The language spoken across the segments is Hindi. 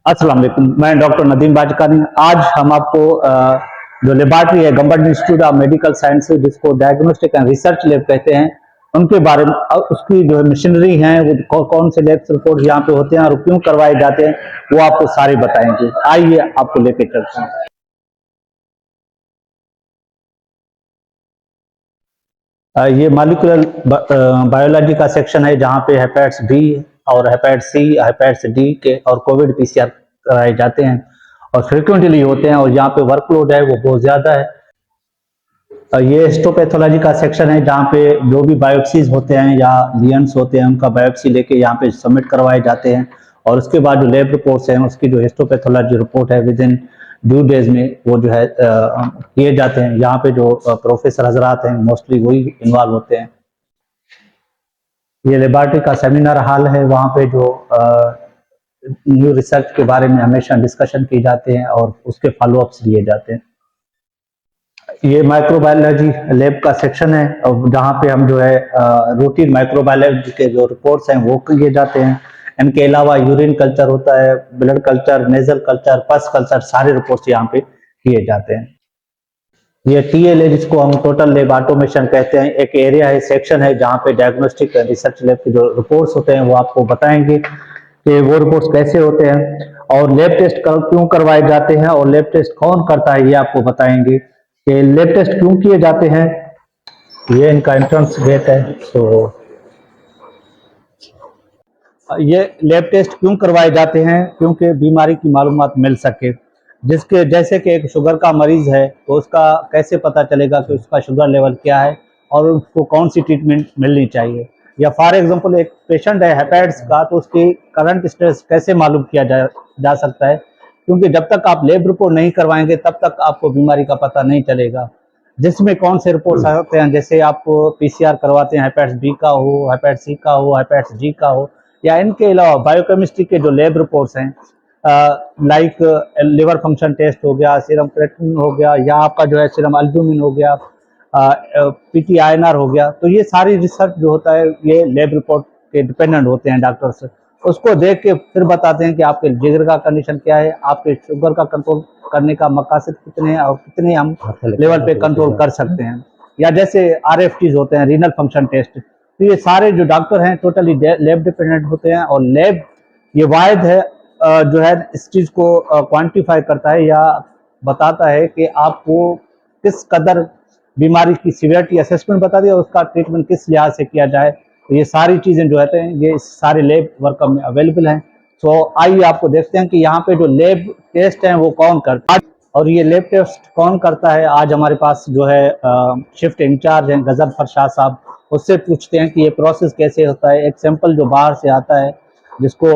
अस्सलाम वालेकुम, मैं डॉक्टर नदीम बाजकानी। आज हम आपको जो लेबॉर्ट्री है government institute of medical sciences, जिसको डायग्नोस्टिक एंड रिसर्च लैब कहते हैं, उनके बारे में उसकी जो मशीनरी है वो कौन से लैब रिपोर्ट यहाँ पे होते हैं और क्यों करवाए जाते हैं वो आपको सारे बताएंगे। आइए आपको लेके चलते हैं। ये मॉलिक्यूलर बायोलॉजी का सेक्शन है जहाँ पे हेपेटाइटिस बी और हेपेटाइटिस सी, हेपेटाइटिस डी के और कोविड पीसीआर कराए जाते हैं और फ्रिक्वेंटली होते हैं और यहाँ पे वर्कलोड है वो बहुत ज्यादा है। ये हिस्टोपैथोलॉजी का सेक्शन है जहाँ पे जो भी बायोप्सीज होते हैं या लियंस होते हैं उनका बायोप्सी लेके यहाँ पे सबमिट करवाए जाते हैं और उसके बाद जो लैब रिपोर्ट्स हैं उसकी जो हिस्टोपैथोलॉजी रिपोर्ट है विद इन ड्यू डेज में वो जो है किए जाते हैं। यहाँ पे जो प्रोफेसर हजरात हैं मोस्टली वही इन्वॉल्व होते हैं। ये लेबॉर्ट्री का सेमिनार हॉल है, वहाँ पे जो न्यू रिसर्च के बारे में हमेशा डिस्कशन की जाते हैं और उसके फॉलोअप्स लिए जाते हैं। ये माइक्रोबायोलॉजी लैब का सेक्शन है और जहाँ पे हम जो है रूटीन माइक्रोबायोलॉजी के जो रिपोर्ट्स हैं वो किए जाते हैं। इनके अलावा यूरिन कल्चर होता है, ब्लड कल्चर, नेजल कल्चर, पस कल्चर, सारे रिपोर्ट्स यहाँ पे किए जाते हैं। ये टीएल है जिसको हम टोटल लैब ऑटोमेशन कहते हैं। एक एरिया है, सेक्शन है जहाँ पे डायग्नोस्टिक रिसर्च लैब के जो रिपोर्ट्स होते हैं वो आपको बताएंगे कि वो रिपोर्ट्स कैसे होते हैं और लैब टेस्ट क्यों करवाए जाते हैं और लैब टेस्ट कौन करता है ये आपको बताएंगे कि लैब टेस्ट क्यों किए जाते हैं। ये इनका एंट्रेंस गेट है। तो ये लैब टेस्ट क्यों करवाए जाते हैं? क्योंकि बीमारी की मालूमात मिल सके। जिसके जैसे कि एक शुगर का मरीज है तो उसका कैसे पता चलेगा कि उसका शुगर लेवल क्या है और उसको कौन सी ट्रीटमेंट मिलनी चाहिए। या फॉर एग्जांपल एक पेशेंट है हेपेटाइटिस का तो उसकी करंट स्टेटस कैसे मालूम किया जा सकता है, क्योंकि जब तक आप लैब रिपोर्ट नहीं करवाएंगे तब तक आपको बीमारी का पता नहीं चलेगा। जिसमें कौन से रिपोर्ट्स आते हैं, जैसे आपको पीसीआर करवाते हैं हेपेटाइटिस बी का हो, हेपेटाइटिस सी का हो, हेपेटाइटिस जी का हो, या इनके अलावा बायोकेमिस्ट्री के जो लैब रिपोर्ट्स हैं लाइक लिवर फंक्शन टेस्ट हो गया, सीरम क्रिएटिनिन हो गया, या आपका जो है सीरम एल्ब्यूमिन हो गया, पीटी आईएनआर हो गया, तो ये सारी रिसर्च जो होता है ये लैब रिपोर्ट के डिपेंडेंट होते हैं। डॉक्टर्स उसको देख के फिर बताते हैं कि आपके जिगर का कंडीशन क्या है, आपके शुगर का कंट्रोल करने का मकासद कितने हैं और कितने हम लेवल पे कंट्रोल कर सकते हैं। या जैसे आरएफटीज होते हैं, रीनल फंक्शन टेस्ट, तो ये सारे जो डॉक्टर हैं टोटली लैब डिपेंडेंट होते हैं और लैब ये वाहिद है जो है इस चीज को क्वांटिफाई करता है या बताता है कि आपको किस कदर बीमारी की सीवियरिटी असेसमेंट बता दिया, उसका ट्रीटमेंट किस लिहाज से किया जाए। तो ये सारी चीजें जो रहते हैं ये सारे लैब वर्क में अवेलेबल हैं। तो आइए आपको देखते हैं कि यहाँ पे जो लैब टेस्ट हैं वो कौन करता है और ये लैब टेस्ट कौन करता है। आज हमारे पास जो है शिफ्ट इंचार्ज हैं गजनफर शाह साहब, उससे पूछते हैं कि ये प्रोसेस कैसे होता है। एक सैंपल जो बाहर से आता है जिसको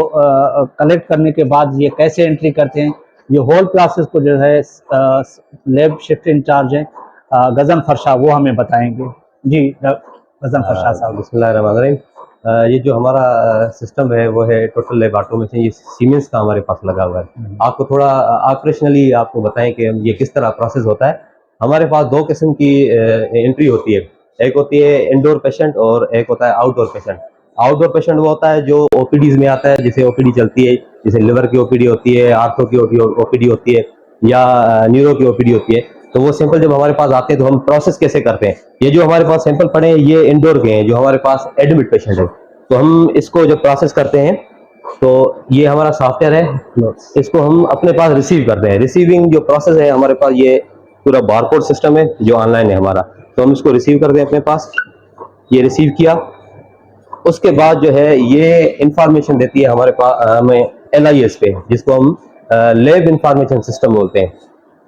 कलेक्ट करने के बाद ये कैसे एंट्री करते हैं, ये होल प्रोसेस को जो है लैब शिफ्ट इंचार्ज हैं गजनफर शाह वो हमें बताएंगे। जी गजनफर शाह साहब। बिस्मिल्लाहिर्रहमानिर्रहीम। ये जो हमारा सिस्टम है वो है टोटल लैब ऑटोमेशन, ये सीमेंस का हमारे पास लगा हुआ है। आपको थोड़ा ऑपरेशनली आपको बताएं कि ये किस तरह प्रोसेस होता है। हमारे पास दो किस्म की एंट्री होती है, एक होती है इंडोर पेशेंट और एक होता है आउटडोर पेशेंट। आउटडोर पेशेंट वो होता है जो ओपीडीज में आता है, जैसे ओपीडी चलती है, जैसे लिवर की ओपीडी होती है, आर्थो की ओपीडी होती है या न्यूरो की ओपीडी होती है। तो वो सैंपल जब हमारे पास आते हैं तो हम प्रोसेस कैसे करते हैं। ये जो हमारे पास सैंपल पड़े हैं ये इंडोर के हैं, जो हमारे पास एडमिट पेशेंट है। तो हम इसको जब प्रोसेस करते हैं तो ये हमारा सॉफ्टवेयर है, इसको हम अपने पास रिसीव करते हैं। रिसीविंग जो प्रोसेस है हमारे पास ये पूरा बारकोड सिस्टम है जो ऑनलाइन है हमारा, तो हम इसको रिसीव करते हैं अपने पास। ये रिसीव किया, उसके बाद जो है ये इंफॉर्मेशन देती है हमारे पास हमें LIS पे, जिसको हम लैब इंफॉर्मेशन सिस्टम बोलते हैं।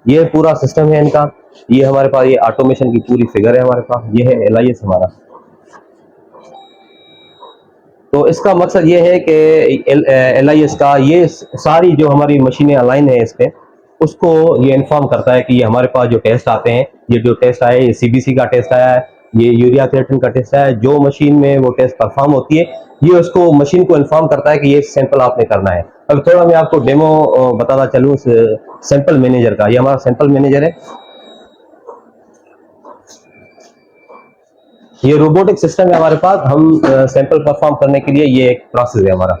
ये पूरा सिस्टम है इनका। ये हमारे पास ये ऑटोमेशन की पूरी फिगर है हमारे पास, ये है LIS हमारा। तो इसका मकसद ये है कि LIS का ये सारी जो हमारी मशीनें अलाइन है इस पे, उसको ये इन्फॉर्म करता है कि ये हमारे पास जो टेस्ट आते हैं, ये जो टेस्ट आए, ये CBC का टेस्ट आया है, ये यूरिया क्रिएटिनिन का टेस्ट आया है, जो मशीन में वो टेस्ट परफॉर्म होती है ये उसको मशीन को इन्फॉर्म करता है कि ये सैंपल आपने करना है। अब थोड़ा मैं आपको डेमो बताना चलूँ सैंपल मैनेजर का। ये हमारा सैंपल मैनेजर है, ये रोबोटिक सिस्टम है हमारे पास। हम सैंपल परफॉर्म करने के लिए ये एक प्रोसेस है हमारा।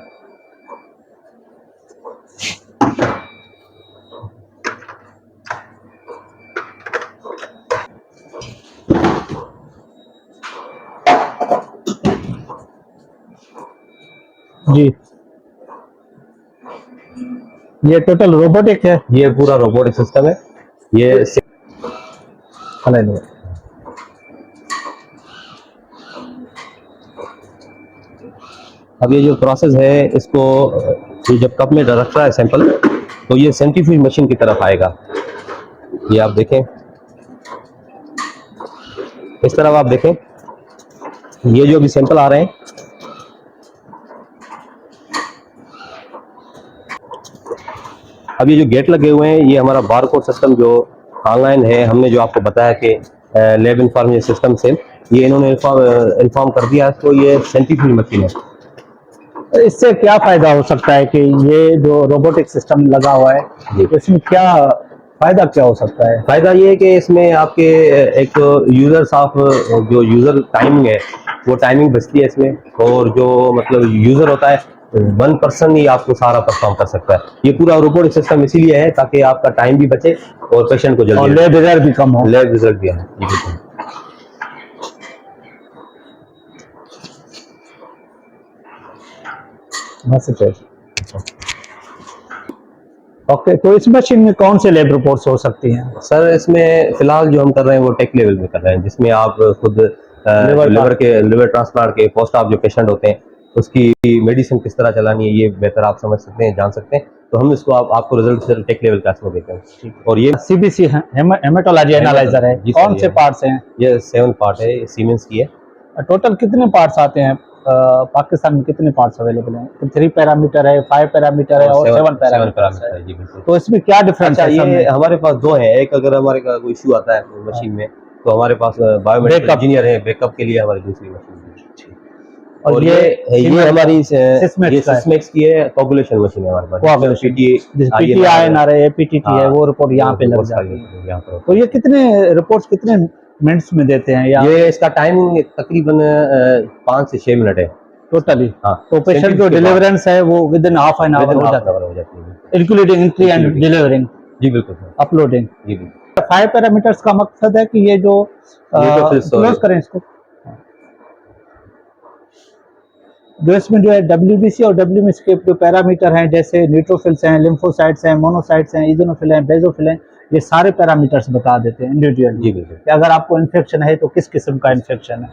जी, ये टोटल रोबोटिक है। ये पूरा रोबोटिक सिस्टम है। ये हालेलुया। अब ये जो प्रोसेस है इसको, ये जब कप में रख रहा है सैंपल, तो ये सेंट्रीफ्यूज मशीन की तरफ आएगा। ये आप देखें, इस तरफ आप देखें, ये जो भी सैंपल आ रहे हैं, अब ये जो गेट लगे हुए हैं, ये हमारा बारकोड सिस्टम जो ऑनलाइन है, हमने जो आपको बताया कि लैब इंफॉर्मेशन सिस्टम से ये इन्होंने इन्फॉर्म कर दिया, तो ये सेंट्रीफ्यूज मशीन है। इससे क्या फायदा हो सकता है कि ये जो रोबोटिक सिस्टम लगा हुआ है, इसमें क्या फायदा क्या हो सकता है? फायदा ये है कि इसमें आपके एक यूजर्स ऑफ जो यूजर टाइमिंग है, वो टाइमिंग बचती है इसमें, और जो मतलब यूजर होता है 1% ही आपको सारा परफॉर्म कर सकता है। ये पूरा रोबोटिक सिस्टम इसीलिए है ताकि आपका टाइम भी बचे और पेशेंट को और जल्दी लैब रिजल्ट भी कम हो। लैब रिजल्ट भी है। जी बिल्कुल। ओके, तो इस मशीन में कौन से लैब रिपोर्ट्स हो सकती हैं? सर इसमें फिलहाल जो हम कर रहे हैं वो टेक लेवल में कर रहे हैं, जिसमें आप खुद लिवर ट्रांसप्लांट के पोस्ट ऑफ जो पेशेंट होते हैं उसकी मेडिसिन किस तरह चलानी है, ये बेहतर आप समझ सकते हैं, जान सकते हैं। तो हम इसको आपको रिजल्ट टेक लेवल का इसमें देते हैं। और ये सीबीसी हेमाटोलॉजी एनालाइजर है, जी सर, कौन से पार्ट्स हैं? ये 7 पार्ट है, ये सीमेंस की है। टोटल कितने पार्ट्स आते हैं? पाकिस्तान में कितने पार्ट्स अवेलेबल हैं? 3 पैरामीटर है, 5 पैरामीटर है और 7 पैरामीटर है। जी बिल्कुल। तो इसमें क्या डिफरेंस अच्छा, है? ये हमारे पास 2 है। एक अगर हमारे का कोई इशू आता है मशीन में, तो हमारे पास बायोमेडिकल इंजीनियर है, बैकअप के लिए हमारी दूसरी मशीन है। और ये हमारी सिस्मेक्स की है, कोगुलेशन मशीन है हमारे पास। पीटीआईएनआर है, एपीटीटी है, वो रिपोर्ट यहाँ पे लग जाती है। तो ये कितने रिपोर्ट्स कितने मिनट्स में देते हैं? या ये इसका टाइमिंग तकरीबन 5 से 6 मिनट है टोटली। हाँ। तो पेशेंट जो डिलीवरेंस है वो with in half an hour हो जाती है, इंक्लूडिंग एंट्री एंड डिलीवरिंग। जी बिल्कुल, अपलोडिंग। जी बिल्कुल। 5 पैरामीटर्स का मकसद है कि ये जो क्लोज करें इसको, जो इसमें जो है डब्ल्यूबीसी और डब्ल्यूएमएस के जो पैरामीटर हैं, जैसे न्यूट्रोफिल्स हैं, लिम्फोसाइट्स हैं, मोनोसाइट्स हैं, इजोनोफिल हैं, बेसोफिल हैं, ये सारे पैरामीटर्स बता देते हैं इंडिविजुअली। जी बिल्कुल। कि अगर आपको इन्फेक्शन है तो किस किस्म का इन्फेक्शन है।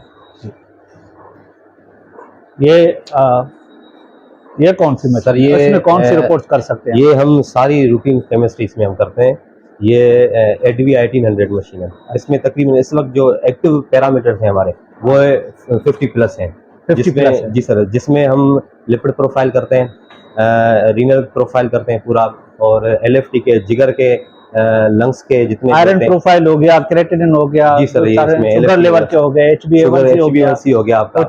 ये कौन सी सर, ये इसमें कौन सी रिपोर्ट्स कर सकते हैं? ये हम सारी रूटीन केमिस्ट्री इसमें हम करते हैं। ये एडवी 1800 मशीन है। इसमें तकरीबन इस वक्त जो एक्टिव पैरामीटर्स हैं हमारे, वो 50 प्लस हैं। 50 प्लस है। जी सर, जिसमें हम लिपिड प्रोफाइल करते हैं, रीनल प्रोफाइल करते हैं पूरा, और एलएफटी के, जिगर के, लंग्स के जितने आयरन प्रोफाइल हो गया, क्रेटिनिन हो गया, जी सर, ये इसमें शुगर लेवल के हो गए, HbA1c हो गया, आपका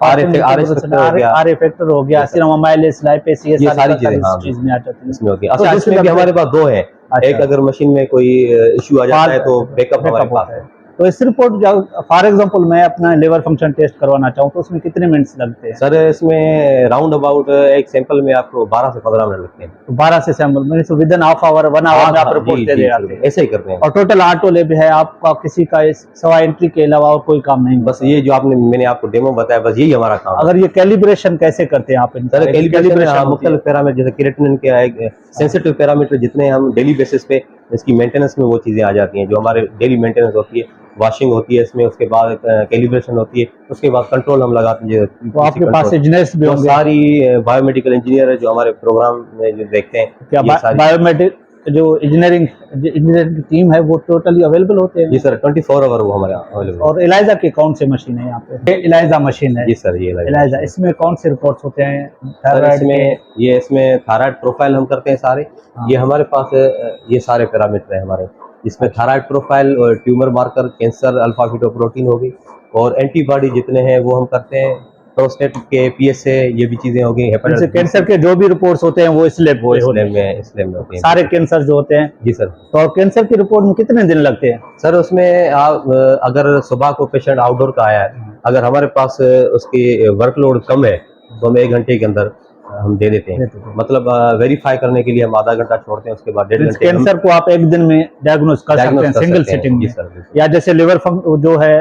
आर फैक्टर हो गया, सीरम अमाइलेज, लाइपेस, ये सारी चीज में आ जाती है इसमें होती है। अच्छा, इसमें भी हमारे पास 2 है। एक अगर मशीन में कोई इशू आ जाता है तो बैकअप हमारे पास है। तो इस रिपोर्ट, फॉर एग्जांपल मैं अपना लिवर फंक्शन टेस्ट करवाना चाहूँ तो उसमें कितने मिनट्स लगते हैं? सर इसमें राउंड अबाउट एक सैंपल में आपको 12 से 15 मिनट लगते हैं। तो 12 से सैंपल में within half hour 1 hour में आप रिपोर्ट दे देते हैं। ऐसे ही करते हैं। और टोटल ऑटो लैब है आपका, किसी का सवा एंट्री के अलावा और कोई काम नहीं? बस ये जो मैंने आपको डेमो बताया, बस यही हमारा काम। अगर ये कैलिब्रेशन कैसे करते हैं आप? सर कैलिब्रेशन मुख्तलिफ पैरामीटर, जैसे क्रेटिनिन के सेंसिटिव पैरामीटर जितने हम डेली बेसिस पे इसकी मेंटेनेंस में वो चीजें आ जाती हैं, जो हमारे डेली मेंटेनेंस होती है, वॉशिंग होती है इसमें, उसके बाद कैलिब्रेशन होती है, उसके बाद कंट्रोल हम लगाते हैं। तो आपके पास इंजीनियर्स भी होंगे? सारी बायोमेडिकल इंजीनियर है जो हमारे प्रोग्राम में जो देखते हैं। क्या बायोमेडिक जो इंजीनियरिंग की टीम है वो टोटली अवेलेबल होते हैं? जी सर, 24 आवर वो हमारे अवेलेबल। और एलाइजा की कौन सी मशीन है यहाँ पे? एलाइजा मशीन है। जी सर, ये एलाइजा, इसमें कौन से रिपोर्ट्स होते हैं? इसमें थायराइड प्रोफाइल हम करते हैं सारे। ये हमारे पास ये सारे पैरामीटर है हमारे, जिसमें थायराइड प्रोफाइल और tumour marker, cancer, alpha fetoprotein होगी, और एंटीबॉडी जितने हैं वो हम करते हैं। प्रोस्टेट के PSA, ये भी चीजें होगी। हेपेटाइटिस कैंसर के जो भी रिपोर्ट्स होते हैं वो इस लैब में होते हैं, सारे कैंसर जो होते हैं। जी सर। तो कैंसर की रिपोर्ट में कितने दिन लगते हैं? सर उसमें आप अगर सुबह को पेशेंट आउटडोर का आया है, अगर हमारे पास उसकी वर्कलोड कम है तो हम 1 घंटे के अंदर हम दे देते हैं। मतलब वेरीफाई करने के लिए हम आधा घंटा छोड़ते हैं, उसके बाद 1.5 घंटे। कैंसर को आप एक दिन में डायग्नोज कर सकते हैं सिंगल सिटिंग में। या जैसे लिवर जो है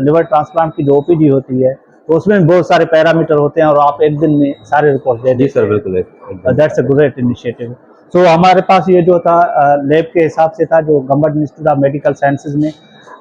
लिवर ट्रांसप्लांट की जो OPD होती है तो उसमें बहुत सारे पैरामीटर होते हैं और आप एक दिन में सारे रिपोर्ट दे जी देते सर, हैं। बिल्कुल एकदम। That's a great initiative. So हमारे पास ये जो था लैब के हिसाब से था, जो government institute of medical sciences में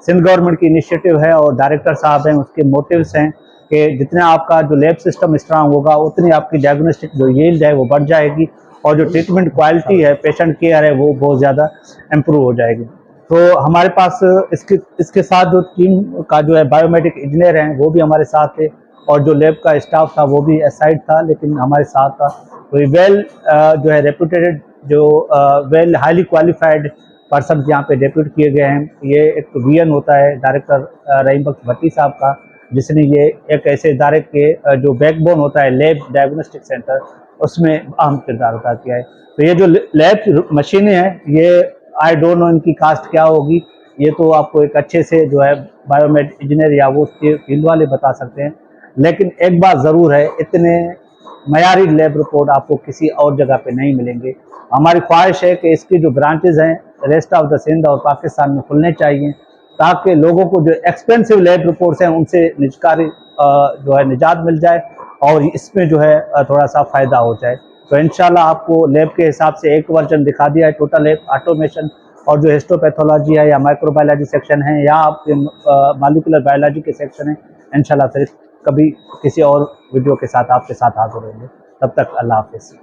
सिंध गवर्नमेंट की इनिशिएटिव है और डायरेक्टर साहब हैं, उसके मोटिव्स हैं कि जितना आपका जो लैब सिस्टम स्ट्रांग होगा उतनी आपकी डायग्नोस्टिक जो यील्ड है वो बढ़ जाएगी और जो ट्रीटमेंट क्वालिटी है, पेशेंट केयर है, वो बहुत ज़्यादा इम्प्रूव हो जाएगी। तो हमारे पास इसके साथ जो टीम का जो है बायोमेडिक इंजीनियर हैं वो भी हमारे साथ थे और जो लैब का स्टाफ था वो भी असाइड था लेकिन हमारे साथ था। तो वेल जो है रेपुटेटेड, जो वेल हाईली क्वालिफाइड पर्सन यहाँ पे डेप्यूट किए गए हैं। ये एक तो वीएन होता है डायरेक्टर रहीम बख्श भट्टी साहब का, जिसने ये एक ऐसे इदारे के जो बैकबोन होता है लैब डायग्नोस्टिक सेंटर, उसमें अहम किरदार अदा किया है। तो ये जो लैब मशीनें हैं ये आई डोंट नो इनकी कास्ट क्या होगी, ये तो आपको एक अच्छे से जो है बायोमेड इंजीनियर या वो उसके फील्ड वाले बता सकते हैं। लेकिन एक बात ज़रूर है, इतने मयारी लैब रिपोर्ट आपको किसी और जगह पे नहीं मिलेंगे। हमारी ख्वाहिश है कि इसकी जो ब्रांचेज हैं रेस्ट ऑफ द सिंध और पाकिस्तान में खुलने चाहिए ताकि लोगों को जो एक्सपेंसिव लैब रिपोर्ट्स हैं उनसे निजकारी जो है निजात मिल जाए और इसमें जो है थोड़ा सा फ़ायदा हो जाए। तो इंशाल्लाह आपको लैब के हिसाब से एक वर्जन दिखा दिया है, टोटल लैब ऑटोमेशन और जो हिस्टोपैथोलॉजी है या माइक्रोबायोलॉजी सेक्शन है या आपके मॉलिक्यूलर बायोलॉजी के सेक्शन है। इंशाल्लाह फिर कभी किसी और वीडियो के साथ आपके साथ हाजिर होंगे। तब तक अल्लाह हाफिज़।